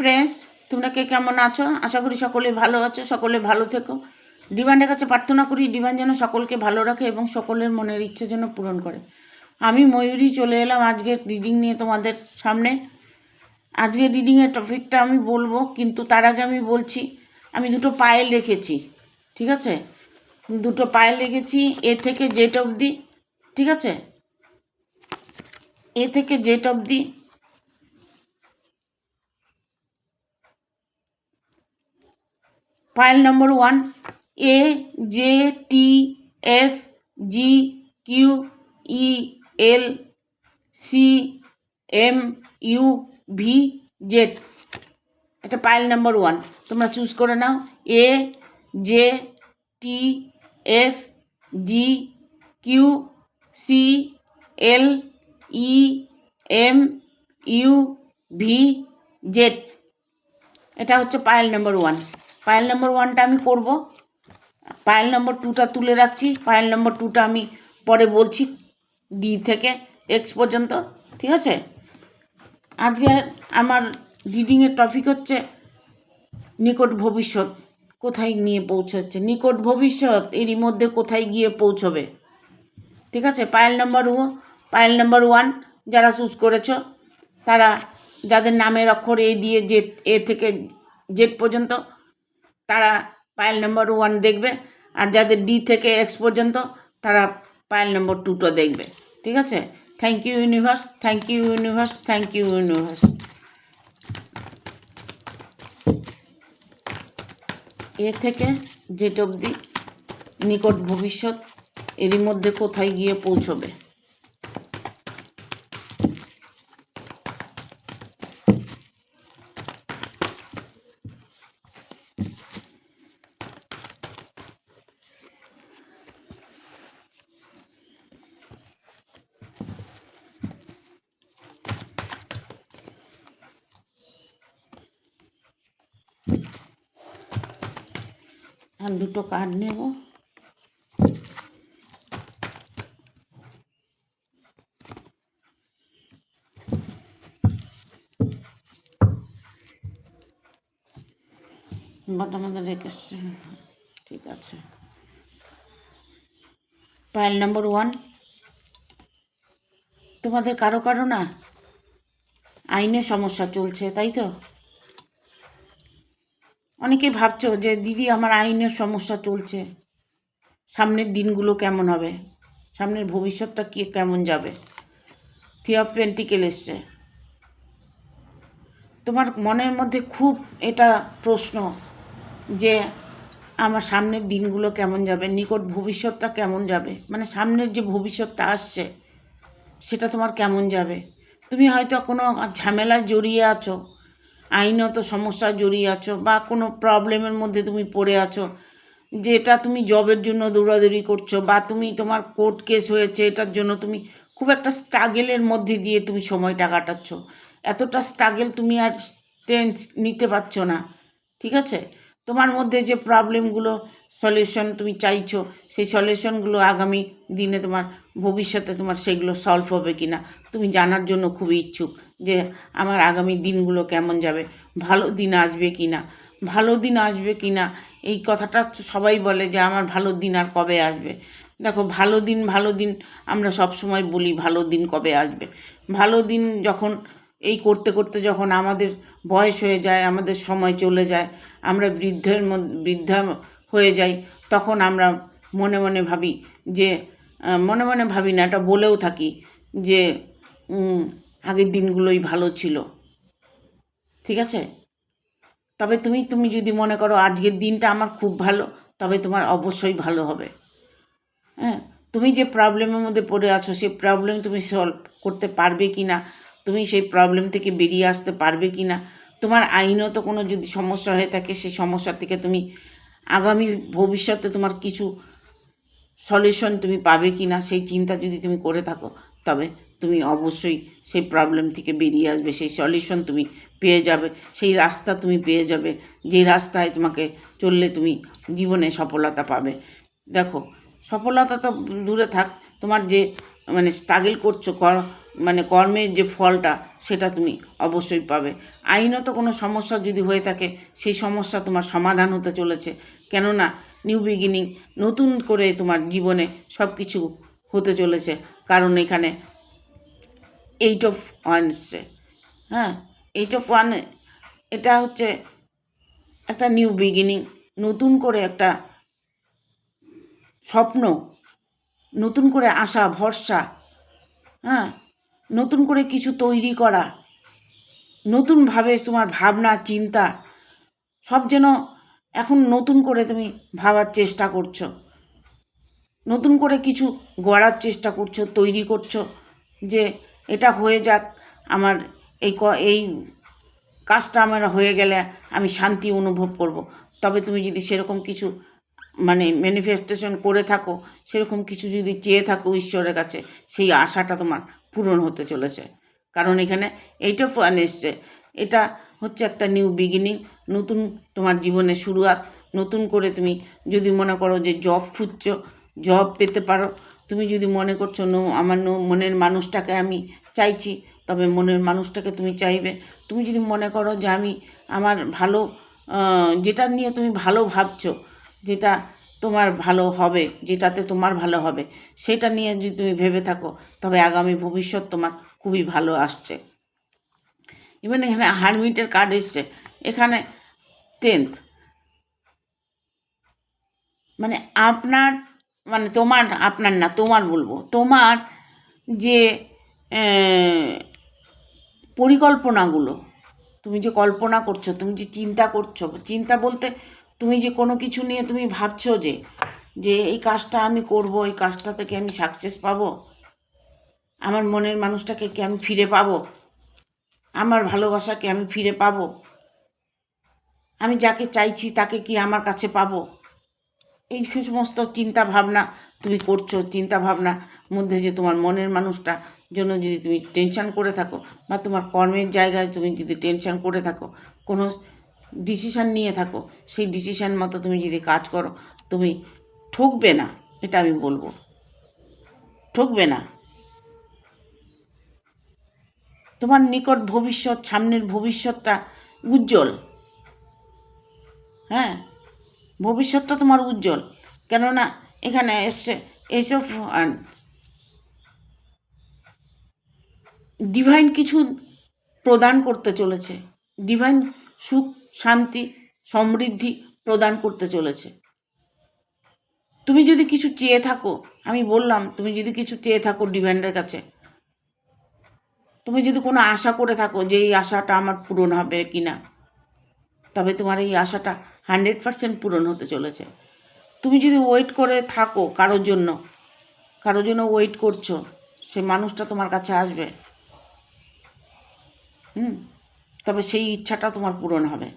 Friends, তোমরা কে কেমন আছো? আশা করি সকলে ভালো আছো, সকলে ভালো থেকো। ডিভাইনের কাছে প্রার্থনা করি ডিভাইন যেন সকলকে ভালো রাখে এবং সকলের মনের ইচ্ছে যেন পূরণ করে। আমি ময়ূরী চলে এলাম আজকের রিডিং নিয়ে তোমাদের সামনে। আজকের রিডিংয়ের টপিকটা আমি বলবো, কিন্তু তার আগে আমি বলছি আমি দুটো পায়েল রেখেছি, ঠিক আছে? দুটো পায়েল রেখেছি এ থেকে জেড অবধি, ঠিক আছে? এ থেকে জেড অবধি file number 1 A J T F G Q E L C M U V Z. এটা পাইল নাম্বার 1, তোমরা চুজ করে নাও। A J T F G Q C L E M U V Z. এটা হচ্ছে file number 1। File number 1টা আমি করব, pile number 2টা তুলে রাখছি। পাইল নাম্বার 2টা আমি পরে বলছি, ডি থেকে এক্স পর্যন্ত, ঠিক আছে? আজকে আমার রিডিংয়ের টপিক হচ্ছে নিকট ভবিষ্যৎ কোথায় নিয়ে পৌঁছাচ্ছে, নিকট ভবিষ্যৎ এরই মধ্যে কোথায় গিয়ে পৌঁছবে, ঠিক আছে? পাইল নাম্বার 1 যারা চুজ করেছো, তারা যাদের নামের অক্ষর এ দিয়ে জেড, এ থেকে জেড পর্যন্ত, তারা পাইল নাম্বার 1 দেখবে। আর যাদের ডি থেকে এক্স পর্যন্ত, তারা পাইল নাম্বার 2টা দেখবে, ঠিক আছে? Thank you universe, thank you universe, thank you universe. A থেকে জেড অবধি নিকট ভবিষ্যৎ এরই মধ্যে কোথায় গিয়ে পৌঁছবে। আর দুটো কার্ড নেব। বাট আমাদের রেখেছে, ঠিক আছে। পাইল নাম্বার 1, তোমাদের কারো কারো না আইনের সমস্যা চলছে, তাই তো? অনেকেই ভাবছো যে দিদি আমার আইনের সমস্যা চলছে, সামনের দিনগুলো কেমন হবে, সামনের ভবিষ্যৎটা কি কেমন যাবে। 3 অফ পেন্টিকেল এসছে। তোমার মনের মধ্যে খুব এটা প্রশ্ন যে আমার সামনের দিনগুলো কেমন যাবে, নিকট ভবিষ্যৎটা কেমন যাবে, মানে সামনের যে ভবিষ্যৎটা আসছে সেটা তোমার কেমন যাবে। তুমি হয়তো কোনো ঝামেলায় জড়িয়ে আছো, আইনত সমস্যায় জড়িয়ে আছো, বা কোনো প্রবলেমের মধ্যে তুমি পড়ে আছো, যেটা তুমি জবের জন্য দৌড়াদৌড়ি করছো, বা তুমি তোমার কোর্ট কেস হয়েছে এটার জন্য তুমি খুব একটা স্ট্রাগেলের মধ্যে দিয়ে তুমি সময়টা কাটাচ্ছ। এতটা স্ট্রাগেল তুমি আর টেন্স নিতে পারছো না, ঠিক আছে? তোমার মধ্যে যে প্রবলেমগুলো সলিউশন তুমি চাইছো, সেই সলিউশনগুলো আগামী দিনে তোমার ভবিষ্যতে তোমার সেগুলো সলভ হবে কি না তুমি জানার জন্য খুবই ইচ্ছুক, যে আমার আগামী দিনগুলো কেমন যাবে, ভালো দিন আসবে কি না, ভালো দিন আসবে কি না। এই কথাটা সবাই বলে যে আমার ভালো দিন আর কবে আসবে। দেখো, ভালো দিন আমরা সব সময় বলি ভালো দিন কবে আসবে। ভালো দিন যখন এই করতে করতে যখন আমাদের বয়স হয়ে যায়, আমাদের সময় চলে যায়, আমরা বৃদ্ধা হয়ে যাই, তখন আমরা মনে মনে ভাবি যে, মনে মনে ভাবি না, এটা বলেও থাকি যে আগের দিনগুলোই ভালো ছিল, ঠিক আছে? তবে তুমি যদি মনে করো আজকের দিনটা আমার খুব ভালো, তবে তোমার অবশ্যই ভালো হবে। হ্যাঁ, তুমি যে প্রবলেমের মধ্যে পড়ে আছো সেই প্রবলেম তুমি সলভ করতে পারবে কি না, তুমি সেই প্রবলেম থেকে বেরিয়ে আসতে পারবে কি না, তোমার আইনত কোনো যদি সমস্যা হয়ে থাকে সেই সমস্যা থেকে তুমি আগামী ভবিষ্যতে তোমার কিছু সলিউশন তুমি পাবে কি না, সেই চিন্তা যদি তুমি করে থাকো, তবে তুমি অবশ্যই সেই প্রবলেম থেকে বেরিয়ে আসবে, সেই সলিউশন তুমি পেয়ে যাবে, সেই রাস্তা তুমি পেয়ে যাবে, যে রাস্তায় তোমাকে চললে তুমি জীবনে সফলতা পাবে। দেখো, সফলতা তো দূরে থাক, তোমার যে মানে স্ট্রাগল করছো মানে কর্মের যে ফলটা সেটা তুমি অবশ্যই পাবে। আইনত কোনো সমস্যা যদি হয়ে থাকে সেই সমস্যা তোমার সমাধান হতে চলেছে, কেননা নিউ বিগিনিং, নতুন করে তোমার জীবনে সব কিছু হতে চলেছে। কারণ এখানে 8 of Wands এসছে। হ্যাঁ, 8 of Wands এটা হচ্ছে একটা নিউ বিগিনিং, নতুন করে একটা স্বপ্ন, নতুন করে আশা ভরসা, হ্যাঁ, নতুন করে কিছু তৈরি করা, নতুনভাবে তোমার ভাবনা চিন্তা সব যেন এখন নতুন করে তুমি ভাবার চেষ্টা করছো, নতুন করে কিছু গড়ার চেষ্টা করছো, তৈরি করছো, যে এটা হয়ে যাক, আমার এই কাজটা আমার হয়ে গেলে আমি শান্তি অনুভব করব। তবে তুমি যদি সেরকম কিছু মানে ম্যানিফেস্টেশন করে থাকো, সেরকম কিছু যদি চেয়ে থাকো ঈশ্বরের কাছে, সেই আশাটা তোমার পূরণ হতে চলেছে। কারণ এখানে 8 of Wands এসছে, এটা হচ্ছে একটা নিউ বিগিনিং, নতুন তোমার জীবনের শুরুয়াত। নতুন করে তুমি যদি মনে করো যে জব খুঁজছো, জব পেতে পারো। তুমি যদি মনে করছো আমার মনের মানুষটাকে আমি চাইছি, তবে মনের মানুষটাকে তুমি চাইবে। তুমি যদি মনে করো যে আমি আমার ভালো যেটা নিয়ে তুমি ভালো ভাবছো, যেটা তোমার ভালো হবে, যেটাতে তোমার ভালো হবে, সেটা নিয়ে যদি তুমি ভেবে থাকো, তবে আগামী ভবিষ্যৎ তোমার খুবই ভালো আসছে। ইভেন এখানে হারমিটের কার্ড এসছে, এখানে 10th, মানে আপনার মানে আপনার না তোমার বলবো, তোমার যে পরিকল্পনাগুলো, তুমি যে কল্পনা করছো, তুমি যে চিন্তা করছো, চিন্তা বলতে তুমি যে কোনো কিছু নিয়ে তুমি ভাবছো যে এই কাজটা আমি করব, এই কাজটা থেকে আমি সাকসেস পাবো, আমার মনের মানুষটাকে কি আমি ফিরে পাবো, আমার ভালোবাসাকে আমি ফিরে পাবো, আমি যাকে চাইছি তাকে কি আমার কাছে পাবো, এই সমস্ত চিন্তা ভাবনা তুমি করছো। চিন্তা ভাবনার মধ্যে যে তোমার মনের মানুষটা জন্য যদি তুমি টেনশন করে থাকো, বা তোমার কর্মের জায়গায় তুমি যদি টেনশন করে থাকো, কোনো ডিসিশান নিয়ে থাকো, সেই ডিসিশান মতো তুমি যদি কাজ করো, তুমি ঠকবে না, এটা আমি বলবো, ঠকবে না। তোমার নিকট ভবিষ্যৎ, সামনের ভবিষ্যৎটা উজ্জ্বল। হ্যাঁ, ভবিষ্যৎটা তোমার উজ্জ্বল, কেননা এখানে এসছে এইসব ডিভাইন কিছু প্রদান করতে চলেছে, ডিভাইন সুখ, শান্তি, সমৃদ্ধি প্রদান করতে চলেছে। তুমি যদি কিছু চেয়ে থাকো, আমি বললাম, তুমি যদি কিছু চেয়ে থাকো ডিভাইনের কাছে, তুমি যদি কোনো আশা করে থাকো যে এই আশাটা আমার পূরণ হবে কি না, তবে তোমার এই আশাটা 100% পূরণ হতে চলেছে। তুমি যদি ওয়েট করে থাকো কারোর জন্য ওয়েট করছো, সে মানুষটা তোমার কাছে আসবে, তবে সেই ইচ্ছাটা তোমার পূরণ হবে।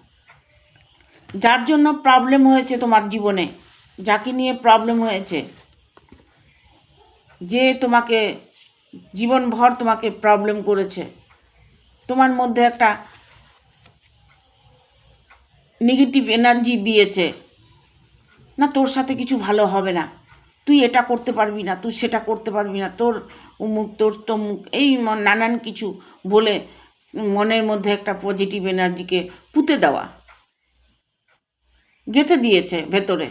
যার জন্য প্রবলেম হয়েছে তোমার জীবনে, যাকে নিয়ে প্রবলেম হয়েছে, যে তোমাকে জীবনভর তোমাকে প্রবলেম করেছে, তোমার মধ্যে একটা নেগেটিভ এনার্জি দিয়েছে, না তোর সাথে কিছু ভালো হবে না, তুই এটা করতে পারবি না, তুই সেটা করতে পারবি না, তোর উমুক তোর তমুক, এই নানান কিছু বলে মনের মধ্যে একটা পজিটিভ এনার্জিকে পুঁতে দেওয়া, গেঁথে দিয়েছে ভেতরে।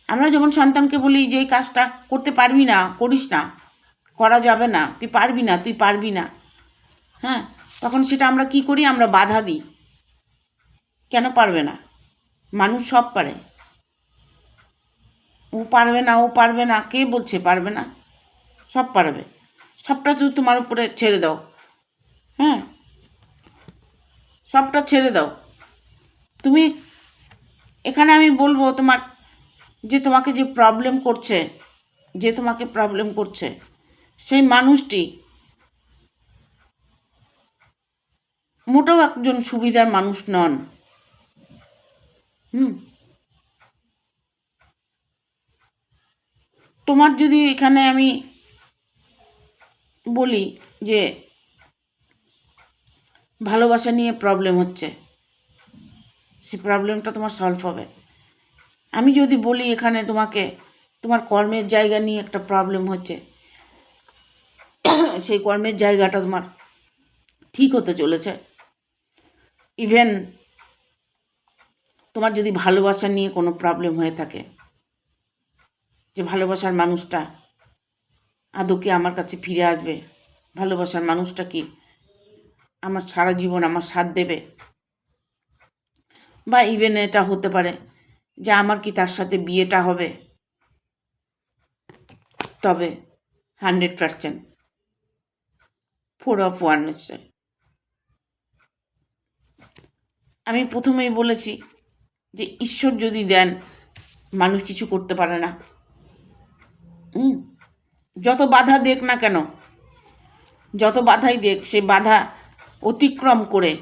আমরা যেমন সন্তানকে বলি যে এই কাজটা করতে পারবি না, করিস না, করা যাবে না, তুই পারবি না, হ্যাঁ, তখন সেটা আমরা কি করি, আমরা বাধা দিই। কেন পারবে না? মানুষ সব পারে। ও পারবে না, কে বলছে পারবে না? সব পারবে। সবটা তুই তোমার উপরে ছেড়ে দাও, হ্যাঁ, সবটা ছেড়ে দাও। তুমি এখানে আমি বলবো তোমার তোমাকে যে প্রবলেম করছে সেই মানুষটি মোটেও একজন সুবিধার মানুষ নন। তোমার যদি এখানে আমি বলি যে ভালোবাসা নিয়ে প্রবলেম হচ্ছে, সেই প্রবলেমটা তোমার সলভ হবে। আমি যদি বলি এখানে তোমাকে তোমার কর্মের জায়গা নিয়ে একটা প্রবলেম হচ্ছে, সেই কর্মের জায়গাটা তোমার ঠিক হতে চলেছে। ইভেন তোমার যদি ভালোবাসা নিয়ে কোনো প্রবলেম হয়ে থাকে, যে ভালোবাসার মানুষটা আদৌ কি আমার কাছে ফিরে আসবে, ভালোবাসার মানুষটা কি আমার সারা জীবন আমার সাথ দেবে, বা ইভেন এটা হতে পারে যে আমার কি তার সাথে বিয়েটা হবে, তবে 100% 4 of 1 হচ্ছে। আমি প্রথমেই বলেছি যে ঈশ্বর যদি দেন, মানুষ কিছু করতে পারে না। যত বাধা দেখ না কেন, যত বাধাই দেখ, সেই বাধা অতিক্রম করে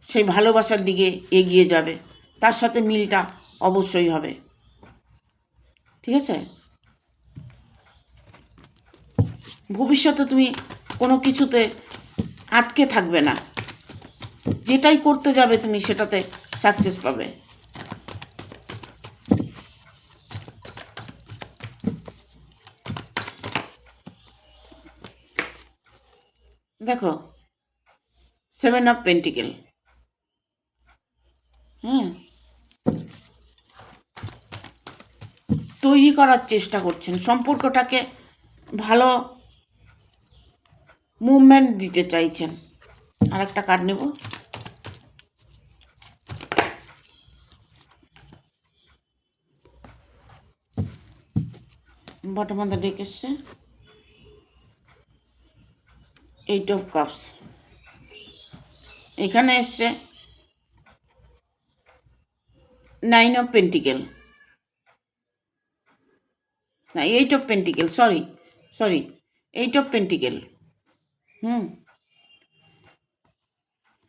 সেই ভালোবাসার দিকে এগিয়ে যাবে, তার সাথে মিলটা অবশ্যই হবে। ঠিক আছে? ভবিষ্যতে তুমি কোনো কিছুতে আটকে থাকবে না, যেটাই করতে যাবে তুমি সেটাতে সাকসেস পাবে। দেখো 7 of পেন্টিকেল, তৈরি করার চেষ্টা করছেন, সম্পর্কটাকে ভালো মুভমেন্ট দিতে চাইছেন। আর একটা কার্ড নেব। বটম অফ দ্য ডেক এসছে 8 of কাপস, এখানে এসছে 9 of পেন্টিকেল, না 8 of pentacle, sorry 8 of pentacle.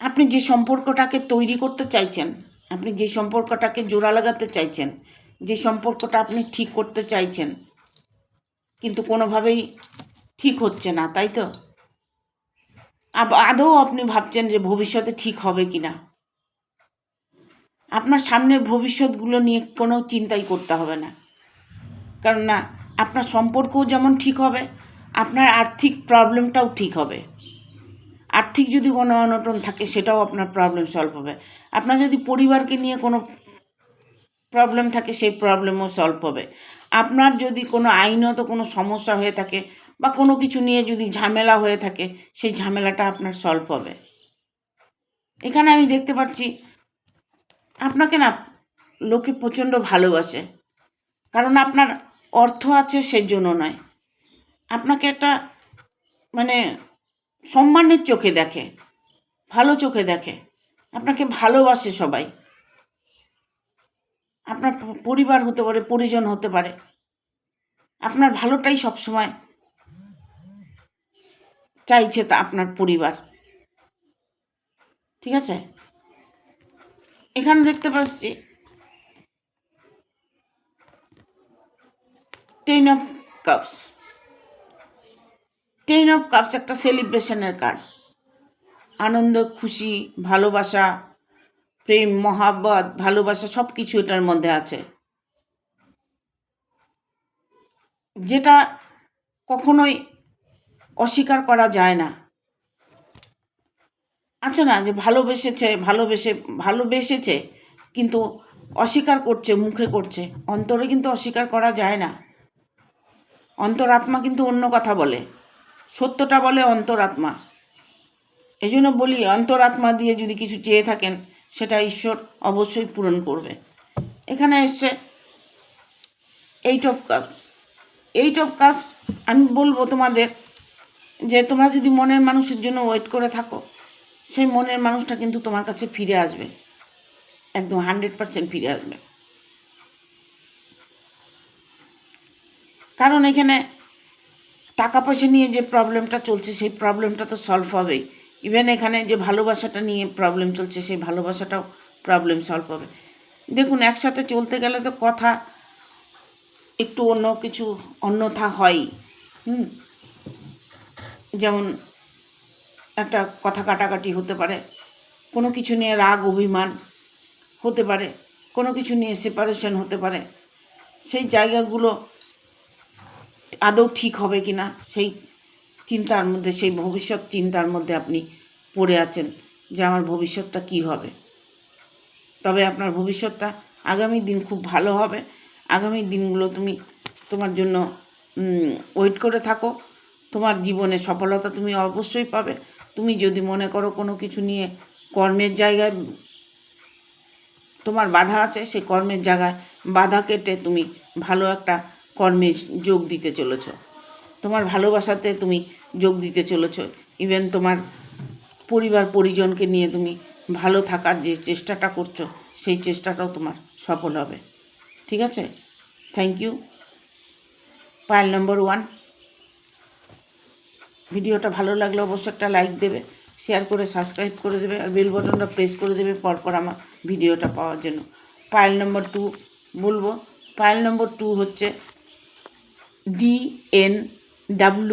আপনি যে সম্পর্কটাকে তৈরি করতে চাইছেন, আপনি যে সম্পর্কটাকে জোড়া লাগাতে চাইছেন, যে সম্পর্কটা আপনি ঠিক করতে চাইছেন, কিন্তু কোনোভাবেই ঠিক হচ্ছে না, তাই তো? আদৌ আপনি ভাবছেন যে ভবিষ্যতে ঠিক হবে কি না। আপনার সামনের ভবিষ্যৎগুলো নিয়ে কোনো চিন্তাই করতে হবে না, কারণ না আপনার সম্পর্কও যেমন ঠিক হবে, আপনার আর্থিক প্রবলেমটাও ঠিক হবে। আর্থিক যদি কোনো অনটন থাকে সেটাও আপনার প্রবলেম সলভ হবে। আপনার যদি পরিবারকে নিয়ে কোনো প্রবলেম থাকে সেই প্রবলেমও সলভ হবে। আপনার যদি কোনো আইনত কোনো সমস্যা হয়ে থাকে বা কোনো কিছু নিয়ে যদি ঝামেলা হয়ে থাকে সেই ঝামেলাটা আপনার সলভ হবে। এখানে আমি দেখতে পাচ্ছি আপনাকে না লোকে প্রচণ্ড ভালোবাসে, কারণ আপনার অর্থ আছে সেই জন্য নয়, আপনাকে একটা মানে সম্মানের চোখে দেখে, ভালো চোখে দেখে, আপনাকে ভালোবাসে সবাই। আপনার পরিবার হতে পারে, পরিজন হতে পারে, আপনার ভালোটাই সবসময় চাইছে তা আপনার পরিবার। ঠিক আছে? এখানে দেখতে পাচ্ছি 10 of কাপস। 10 of কাপস একটা সেলিব্রেশনের কার্ড, আনন্দ, খুশি, ভালোবাসা, প্রেম, মহাব্বত, ভালোবাসা সব কিছু এটার মধ্যে আছে, যেটা কখনোই অস্বীকার করা যায় না। আচ্ছা না, যে ভালোবেসেছে কিন্তু অস্বীকার করছে, মুখে করছে, অন্তরে কিন্তু অস্বীকার করা যায় না। অন্তরাত্মা কিন্তু অন্য কথা বলে, সত্যটা বলে অন্তরাত্মা। এই জন্য বলি, অন্তরাত্মা দিয়ে যদি কিছু চেয়ে থাকেন সেটা ঈশ্বর অবশ্যই পূরণ করবে। এখানে এসছে 8 of কাপস। 8 of কাপস, আমি বলবো তোমাদের যে তোমরা যদি মনের মানুষের জন্য ওয়েট করে থাকো, সেই মনের মানুষটা কিন্তু তোমার কাছে ফিরে আসবে, একদম 100% ফিরে আসবে। কারণ এখানে টাকা পয়সা নিয়ে যে প্রবলেমটা চলছে সেই প্রবলেমটা তো সলভ হবেই। ইভেন এখানে যে ভালোবাসাটা নিয়ে প্রবলেম চলছে সেই ভালোবাসাটাও প্রবলেম সলভ হবে। দেখুন, একসাথে চলতে গেলে তো কথা একটু অন্য কিছু অন্যথা হয়ই। যেমন একটা কথা কাটাকাটি হতে পারে, কোনো কিছু নিয়ে রাগ অভিমান হতে পারে, কোনো কিছু নিয়ে সেপারেশন হতে পারে। সেই জায়গাগুলো আদৌ ঠিক হবে কি না সেই চিন্তার মধ্যে, সেই ভবিষ্যৎ চিন্তার মধ্যে আপনি পড়ে আছেন যে আমার ভবিষ্যৎটা কী হবে। তবে আপনার ভবিষ্যৎটা আগামী দিন খুব ভালো হবে। আগামী দিনগুলো তুমি তোমার জন্য ওয়েট করে থাকো। তোমার জীবনে সফলতা তুমি অবশ্যই পাবে। তুমি যদি মনে করো কোনো কিছু নিয়ে কর্মের জায়গায় তোমার বাধা আছে, সেই কর্মের জায়গায় বাধা কেটে তুমি ভালো একটা কর্মে যোগ দিতে চলেছ। তোমার ভালোবাসাতে তুমি যোগ দিতে চলেছ। ইভেন তোমার পরিবার পরিজনকে নিয়ে তুমি ভালো থাকার যে চেষ্টাটা করছো, সেই চেষ্টাটাও তোমার সফল হবে। ঠিক আছে? Thank you. পাইল নম্বর 1, ভিডিওটা ভালো লাগলে অবশ্যই একটা লাইক দেবে, শেয়ার করে সাবস্ক্রাইব করে দেবে, আর বেল বাটনটা প্রেস করে দেবে পরপর আমার ভিডিওটা পাওয়ার জন্য। পাইল নম্বর 2 বলবো। পাইল নম্বর 2 হচ্ছে DNWIBKRSHCPYX।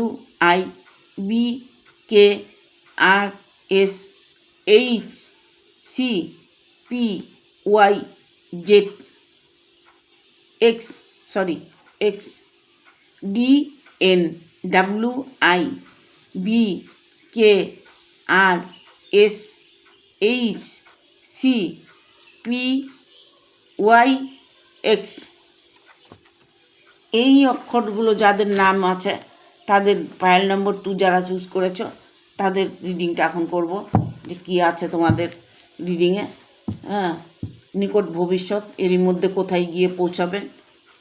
এই অক্ষরগুলো যাদের নাম আছে তাদের পাইল নম্বর 2 যারা চুজ করেছো তাদের রিডিংটা এখন করব, যে কী আছে তোমাদের রিডিংয়ে। হ্যাঁ, নিকট ভবিষ্যৎ এরই মধ্যে কোথায় গিয়ে পৌঁছাবেন।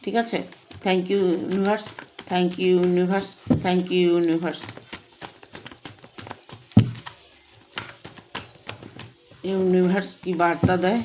ঠিক আছে? Thank you universe, thank you universe, thank you universe. Universe কি বার্তা দেয়?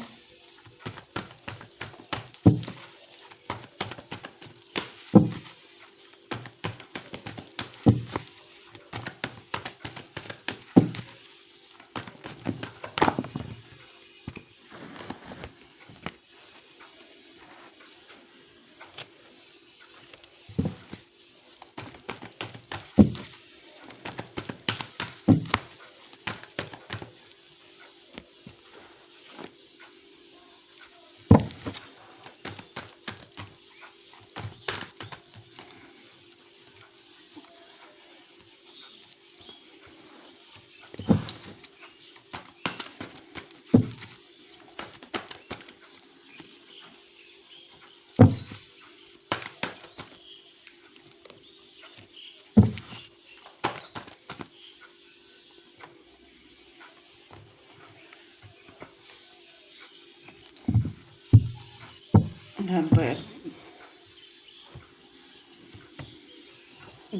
ভ্যাম্পায়ার।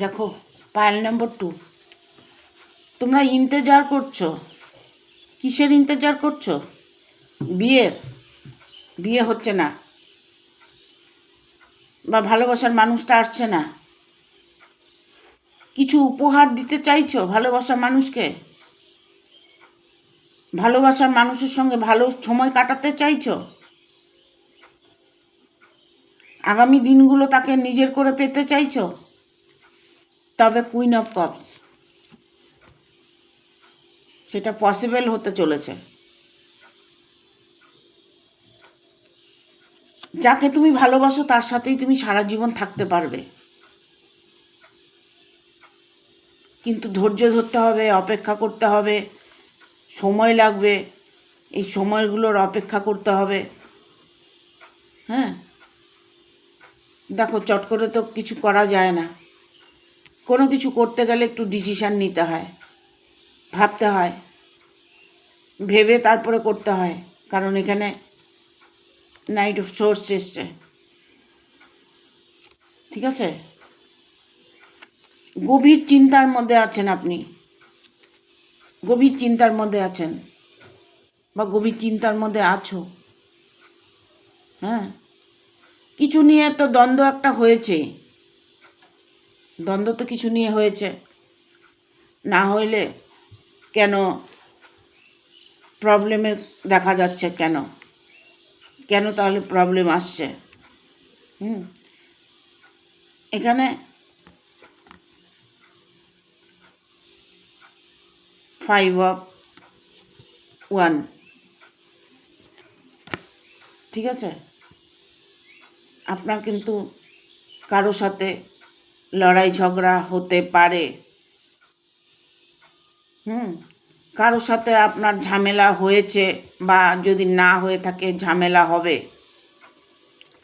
দেখো, পাইল নম্বর 2, তোমরা ইন্তেজার করছো। কিসের ইন্তেজার করছো? বিয়ের। বিয়ে হচ্ছে না, বা ভালোবাসার মানুষটা আসছে না। কিছু উপহার দিতে চাইছো ভালোবাসার মানুষকে, ভালোবাসার মানুষের সঙ্গে ভালো সময় কাটাতে চাইছো। আগামী দিনগুলো তাকে নিজের করে পেতে চাইছো। তবে কুইন অফ কাপস, সেটা পসিবল হতে চলেছে। যাকে তুমি ভালোবাসো তার সাথেই তুমি সারা জীবন থাকতে পারবে, কিন্তু ধৈর্য ধরতে হবে, অপেক্ষা করতে হবে, সময় লাগবে। এই সময়গুলোর অপেক্ষা করতে হবে। হ্যাঁ, দেখো, চট করে তো কিছু করা যায় না। কোনো কিছু করতে গেলে একটু ডিসিশান নিতে হয়, ভাবতে হয়, ভেবে তারপরে করতে হয়। কারণ এখানে নাইট অফ সোর্স এসছে। ঠিক আছে? গভীর চিন্তার মধ্যে আছেন আপনি, গভীর চিন্তার মধ্যে আছেন, বা গভীর চিন্তার মধ্যে আছো। হ্যাঁ, কিছু নিয়ে তো দ্বন্দ্ব একটা হয়েছে। দ্বন্দ্ব তো কিছু নিয়ে হয়েছে, না হইলে কেন প্রবলেমে দেখা যাচ্ছে? কেন কেন তাহলে প্রবলেম আসছে? এখানে 5 of 1। ঠিক আছে? আপনার কিন্তু কারো সাথে লড়াই ঝগড়া হতে পারে, হুম, কারো সাথে আপনার ঝামেলা হয়েছে বা যদি না হয়ে থাকে ঝামেলা হবে।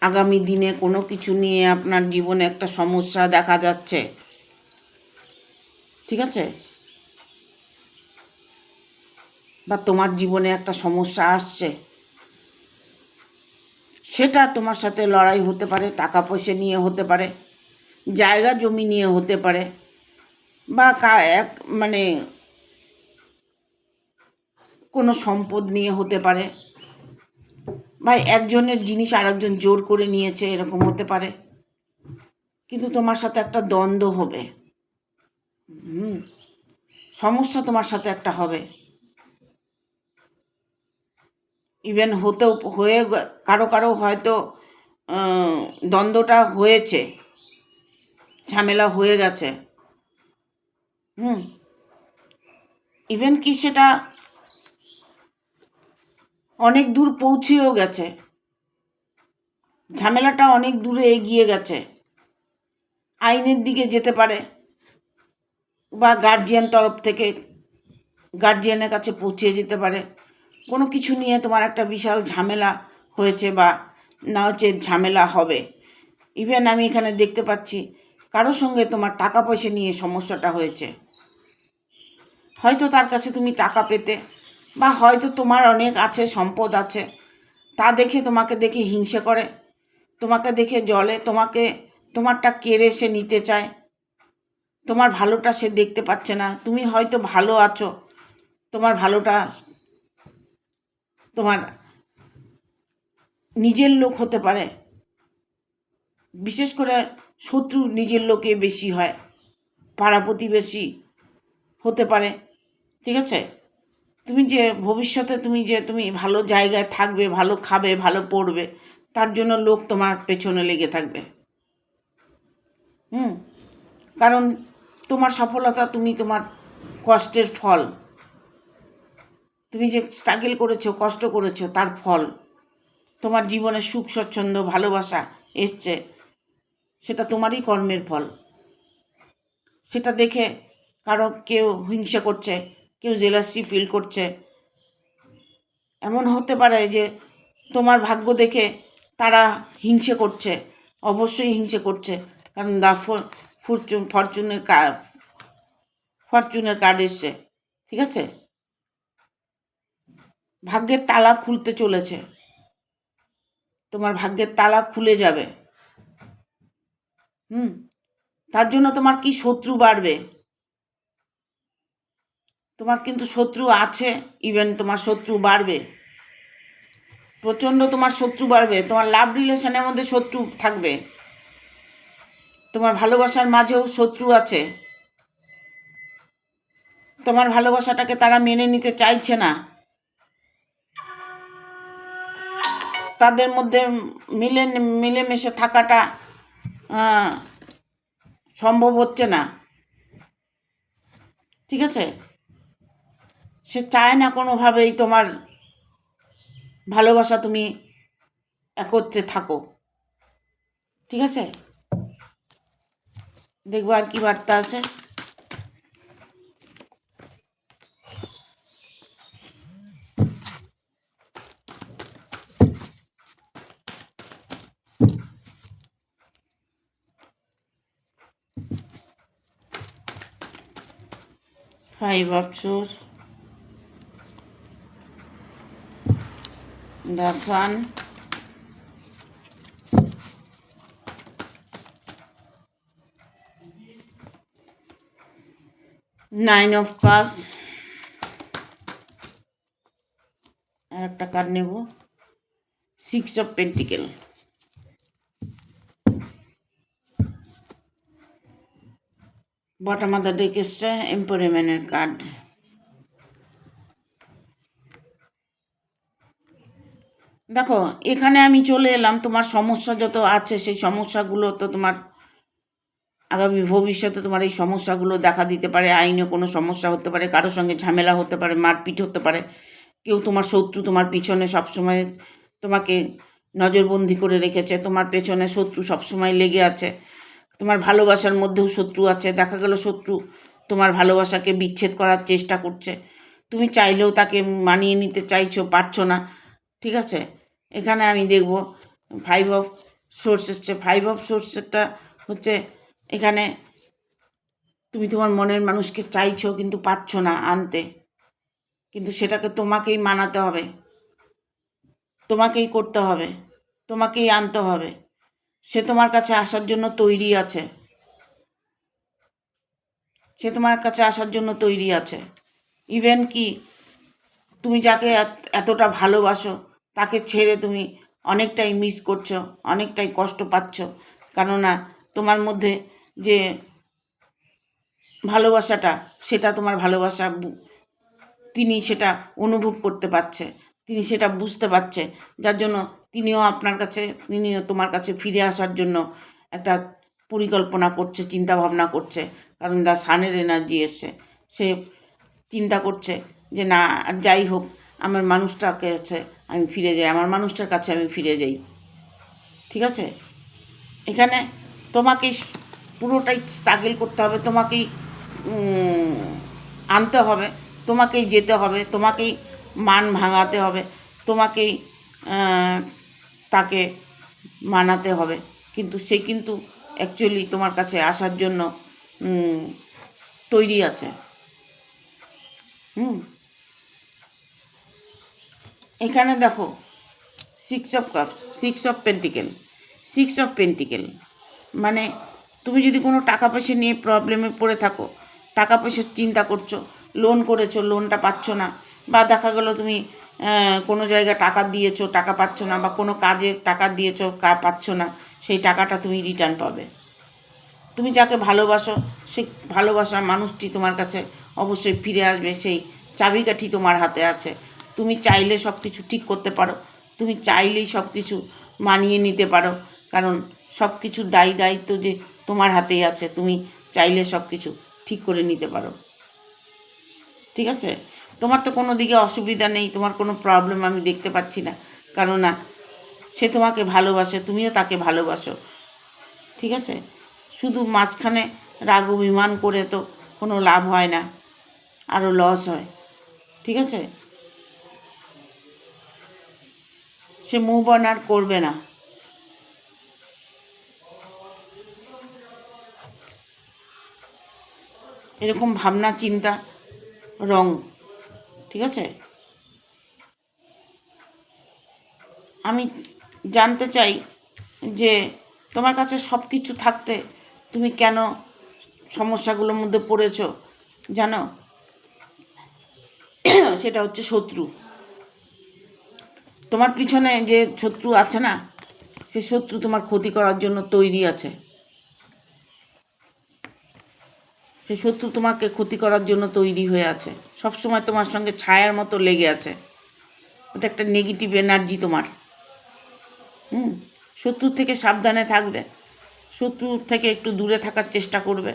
আগামী দিনে কোনো কিছু নিয়ে আপনার জীবনে একটা সমস্যা দেখা যাচ্ছে, ঠিক আছে? বা তোমার জীবনে একটা সমস্যা আসছে, সেটা তোমার সাথে লড়াই হতে পারে, টাকা পয়সা নিয়ে হতে পারে, জায়গা জমি নিয়ে হতে পারে, বা মানে কোনো সম্পদ নিয়ে হতে পারে, বা একজনের জিনিস আরেকজন জোর করে নিয়েছে, এরকম হতে পারে। কিন্তু তোমার সাথে একটা দ্বন্দ্ব হবে। হুম, সমস্যা তোমার সাথে একটা হবে। ইভেন কারো কারো হয়তো দ্বন্দ্বটা হয়েছে, ঝামেলা হয়ে গেছে। হুম, ইভেন কি সেটা অনেক দূর পৌঁছেও গেছে, ঝামেলাটা অনেক দূরে এগিয়ে গেছে, আইনের দিকে যেতে পারে, বা গার্জিয়ানের কাছে পৌঁছে যেতে পারে। কোনো কিছু নিয়ে তোমার একটা বিশাল ঝামেলা হয়েছে বা না হচ্ছে ঝামেলা হবে। ইভেন আমি এখানে দেখতে পাচ্ছি কারোর সঙ্গে তোমার টাকা পয়সা নিয়ে সমস্যাটা হয়েছে। হয়তো তার কাছে তুমি টাকা পেতে, বা হয়তো তোমার অনেক আছে, সম্পদ আছে, তা দেখে তোমাকে দেখে হিংসে করে, তোমাকে দেখে জলে, তোমারটা কেড়ে সে নিতে চায়, তোমার ভালোটা সে দেখতে পাচ্ছে না। তুমি হয়তো ভালো আছো, তোমার ভালোটা তোমার নিজের লোক হতে পারে, বিশেষ করে শত্রু নিজের লোকে বেশি হয়, পাড়া প্রতিবেশী হতে পারে, ঠিক আছে? ভবিষ্যতে তুমি ভালো জায়গায় থাকবে, ভালো খাবে, ভালো পড়বে, তার জন্য লোক তোমার পেছনে লেগে থাকবে। হুম, কারণ তোমার সফলতা তোমার কষ্টের ফল। তুমি যে স্ট্রাগল করেছো, কষ্ট করেছো, তার ফল। তোমার জীবনে সুখ স্বচ্ছন্দ ভালোবাসা এসছে, সেটা তোমারই কর্মের ফল। সেটা দেখে কেউ হিংসা করছে, কেউ জেলাসি ফিল করছে। এমন হতে পারে যে তোমার ভাগ্য দেখে তারা হিংসে করছে, অবশ্যই হিংসে করছে, কারণ ফরচুনের কার্ড এসছে, ঠিক আছে? ভাগ্যের তালা খুলতে চলেছে, তোমার ভাগ্যের তালা খুলে যাবে। হুম, তার জন্য তোমার কি শত্রু বাড়বে, তোমার কিন্তু শত্রু আছে, ইভেন তোমার শত্রু বাড়বে, প্রচণ্ড তোমার শত্রু বাড়বে। তোমার লাভ রিলেশনের মধ্যে শত্রু থাকবে, তোমার ভালোবাসার মাঝেও শত্রু আছে, তোমার ভালোবাসাটাকে তারা মেনে নিতে চাইছে না, তাদের মধ্যে মিলেমিশে থাকাটা সম্ভব হচ্ছে না, ঠিক আছে? সে চায় না কোনোভাবেই তোমার ভালোবাসা তুমি একত্রে থাকো, ঠিক আছে? দেখবো আর কি বার্তা আছে। Five of swords, the sun, nine of cups, আর একটা কার্ড নেব, six of pentacle. Bottom of the deck এসছে এম্পায়ারম্যানের কার্ড। দেখো, এখানে আমি চলে এলাম, তোমার সমস্যা যত আছে সেই সমস্যাগুলো তো তোমার আগামী ভবিষ্যতে তোমার এই সমস্যাগুলো দেখা দিতে পারে। আইনে কোনো সমস্যা হতে পারে, কারোর সঙ্গে ঝামেলা হতে পারে, মারপিট হতে পারে, কেউ তোমার শত্রু তোমার পিছনে সবসময় তোমাকে নজরবন্দি করে রেখেছে, তোমার পেছনে শত্রু সবসময় লেগে আছে, তোমার ভালোবাসার মধ্যেও শত্রু আছে। দেখা গেল শত্রু তোমার ভালোবাসাকে বিচ্ছেদ করার চেষ্টা করছে। তুমি চাইলেও তাকে মানিয়ে নিতে চাইছো, পারছো না। ঠিক আছে, এখানে আমি দেখব 5 অফ সোর্স এসছে। 5 অফ সোর্সেরটা হচ্ছে এখানে তুমি তোমার মনের মানুষকে চাইছো কিন্তু পারছো না আনতে, কিন্তু সেটাকে তোমাকেই মানাতে হবে, তোমাকেই করতে হবে, তোমাকেই আনতে হবে। সে তোমার কাছে আসার জন্য তৈরি আছে, সে তোমার কাছে আসার জন্য তৈরি আছে। ইভেন কি তুমি যাকে এতটা ভালোবাসো তাকে ছেড়ে তুমি অনেকটাই মিস করছো, অনেকটাই কষ্ট পাচ্ছ, কেননা তোমার মধ্যে যে ভালোবাসাটা, সেটা তোমার ভালোবাসা তিনি সেটা অনুভব করতে পারছে, তিনি সেটা বুঝতে পারছে, যার জন্য তিনিও তোমার কাছে ফিরে আসার জন্য একটা পরিকল্পনা করছে, চিন্তা ভাবনা করছে। কারণ তার সানের এনার্জি এসছে, সে চিন্তা করছে যে না, যাই হোক, আমার মানুষটাকে কাছে আমি ফিরে যাই, আমার মানুষটার কাছে আমি ফিরে যাই। ঠিক আছে, এখানে তোমাকেই পুরোটাই স্ট্রাগল করতে হবে, তোমাকেই আনতে হবে, তোমাকেই যেতে হবে, তোমাকেই মান ভাঙাতে হবে, তোমাকেই তাকে মানাতে হবে। কিন্তু সে কিন্তু অ্যাকচুয়ালি তোমার কাছে আসার জন্য তৈরি আছে। এখানে দেখো 6 of cups, 6 of pentacle, 6 of pentacle মানে তুমি যদি কোনো টাকা পয়সা নিয়ে প্রবলেমে পড়ে থাকো, টাকা পয়সার চিন্তা করছো, লোন করেছো, লোনটা পাচ্ছ না, বা দেখা গেলো তুমি কোনো জায়গায় টাকা দিয়েছো, টাকা পাচ্ছ না, বা কোনো কাজে টাকা দিয়েছো, পাচ্ছ না, সেই টাকাটা তুমি রিটার্ন পাবে। তুমি যাকে ভালোবাসো সেই ভালোবাসার মানুষটি তোমার কাছে অবশ্যই ফিরে আসবে, সেই চাবিকাঠি তোমার হাতে আছে। তুমি চাইলে সব কিছু ঠিক করতে পারো, তুমি চাইলেই সব কিছু মানিয়ে নিতে পারো, কারণ সব কিছুর দায়িত্ব যে তোমার হাতেই আছে, তুমি চাইলে সব কিছু ঠিক করে নিতে পারো। ঠিক আছে, তোমার তো কোনো দিকে অসুবিধা নেই, তোমার কোনো প্রবলেম আমি দেখতে পাচ্ছি না, কেননা সে তোমাকে ভালোবাসে, তুমিও তাকে ভালোবাসো। ঠিক আছে, শুধু মাঝখানে রাগ অভিমান করে তো কোনো লাভ হয় না, আরও লস হয়। ঠিক আছে, সে মুভ অন আর করবে না। এরকম ভাবনা চিন্তা রং। ঠিক আছে, আমি জানতে চাই যে তোমার কাছে সব কিছু থাকতে তুমি কেন সমস্যাগুলোর মধ্যে পড়েছো জানো? সেটা হচ্ছে শত্রু। তোমার পিছনে যে শত্রু আছে না, সে শত্রু তোমার ক্ষতি করার জন্য তৈরি আছে, সে শত্রু তোমাকে ক্ষতি করার জন্য তৈরি হয়ে আছে, সবসময় তোমার সঙ্গে ছায়ার মতো লেগে আছে। ওটা একটা নেগেটিভ এনার্জি তোমার। শত্রুর থেকে সাবধানে থাকবে, শত্রুর থেকে একটু দূরে থাকার চেষ্টা করবে।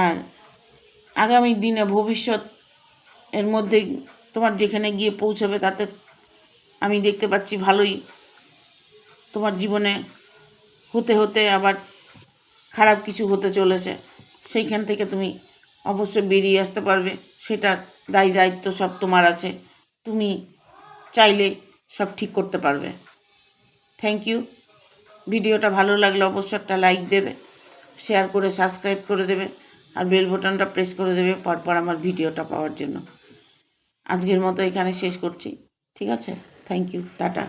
আর আগামী দিনে ভবিষ্যৎ এর মধ্যে তোমার যেখানে গিয়ে পৌঁছবে, তাতে আমি দেখতে পাচ্ছি ভালোই তোমার জীবনে হতে হতে আবার খারাপ কিছু হতে চলেছে, সেইখান থেকে তুমি অবশ্যই বেরিয়ে আসতে পারবে। সেটার দায়িত্ব সব তোমার আছে, তুমি চাইলে সব ঠিক করতে পারবে। Thank you. ভিডিওটা ভালো লাগলে অবশ্যই একটা লাইক দেবে, শেয়ার করে সাবস্ক্রাইব করে দেবে, আর বেল বাটনটা প্রেস করে দেবে পরপর আমার ভিডিওটা পাওয়ার জন্য। আজকের মতো এখানে শেষ করছি। ঠিক আছে, থ্যাংক ইউ, টাটা।